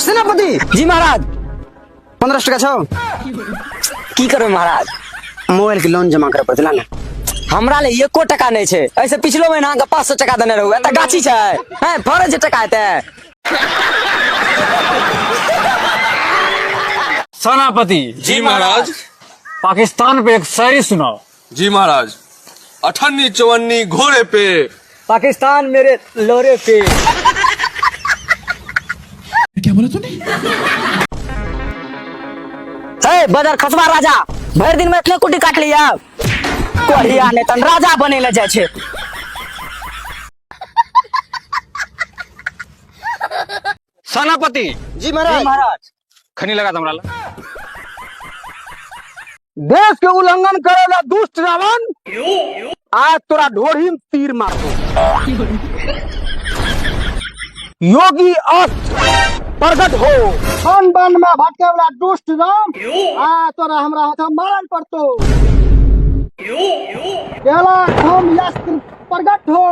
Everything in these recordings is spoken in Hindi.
सेनापति जी महाराज। 15 टका छौ की करबे महाराज? मोबाइल के लोन जमा करे पड़ते ना। हमरा ले एको टका नहीं छे। ऐसे पिछलो महीना का 500 टका देने रहू। एत गाछी छे हैं फरज टका एते। सेनापति जी महाराज। पाकिस्तान पे एक शायरी सुनाओ। जी महाराज। अठन्नी चवन्नी घोड़े पे, पाकिस्तान मेरे लोरे पे। क्या बोला तूने? बदर खसवा राजा भर दिन में इतने कुटी काट लिया। कोढ़िया ने तन राजा बने ले जाए छे। सेनापति जी महाराज। महाराज खनी लगा हमरा ला। देश के उल्लंघन करेला दुष्ट रावण, आज तोरा ढोढ़ी में तीर मारो। योगी अस्त प्रकट हो, वन वन में भटके वाला दुष्ट राम, आज तोरा हमरा हाथ मारन पड़तो। केला हम अस्त्र प्रकट हो।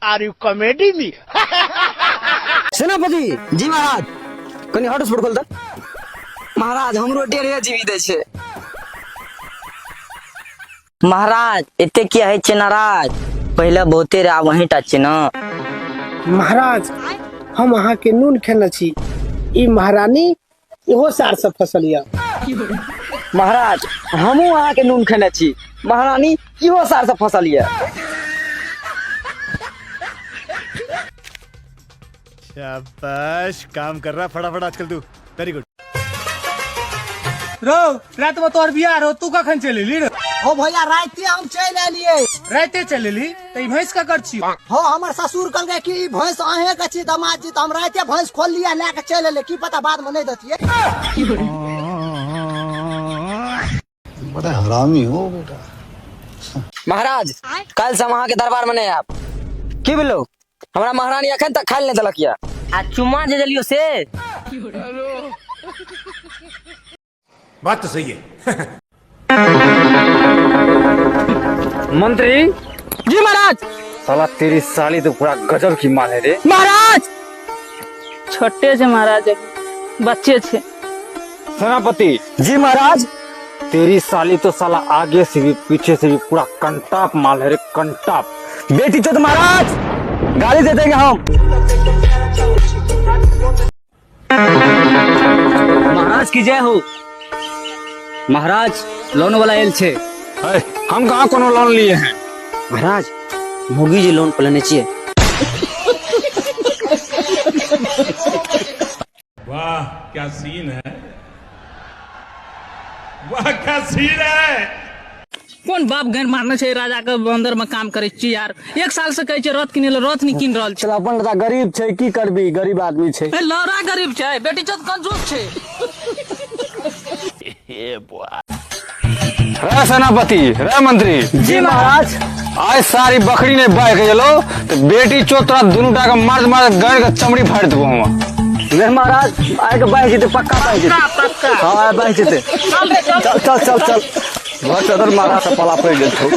Are you comedy me? सेनापति जी महाराज। कनी हॉटस्पॉट खोल दे। महाराज हमरो डेढ़े जीवी दे छे। महाराज एते किया है छे नाराज? पहले बहुते रा वहीं टा छे ना। महाराज हम वहाँ के नून खेने छी। ई महारानी इहो सार से फसलिया। महाराज हमू वहाँ के नून खेने छी। महारानी इहो सार से फसल ये। शाबाश, काम कर रहा फटाफट आजकल तू। Very good. रो रात में तोर बियाह रो तू कखन चले ली रे? हो भैया राते हम चल एलिए। राते चले ली तो ई भैंस का कर छी? हो हमर ससुर कहल गए कि ई भैंस अहे के छी दामाद जी, तो हम राते भैंस खोल लिया लेके चल एले। की पता बाद में नहीं दतिए। बड़ा हरामी हो बेटा। महाराज कल से वहाँ के दरबार में नहीं आप की बोलो। हमारा महारानी अखन तक खाल नहीं दलक या। आ चुम्मा दे दिलियो से। बात तो सही है। मंत्री जी महाराज। साला तेरी साली तो पूरा गजब की माल है रे। महाराज छोटे छे महाराज, बच्चे छे। सेनापति जी महाराज। तेरी साली तो साला आगे से भी पीछे से भी पूरा कंटाप माल है रे, कंटाप। बेटी चोद महाराज गाली दे देंगे हम। महाराज की जय हो। महाराज लोन वाला एल छे। हम कहाँ कोनो लोन लिए हैं? महाराज मोगी जी लोन पलने चाहिए। वाह क्या सीन है, वाह क्या सीन है। कौन बाप घर मारने छे राजा के अंदर में काम करे छी यार। एक साल से कहे छे रथ किने ले, रथ नहीं किन रहल छे। चल अपन दादा गरीब छै, की करबी, गरीब आदमी छै। ए लौरा गरीब छे, बेटी चोद कंजूस छे। रे सेनापति, रे मंत्री जी महाराज। आज सारी बकरी ने बाय के चलो तो बेटी चोतरा दोनों टाका मार मार गड़ के चमड़ी फाड़ देबो हम। नहीं महाराज आए के बाई जेते, पक्का बाई जेते। हाँ बाई जेते। चल चल चल चल। बहुत चदर मारा से पला पड़ जेतो।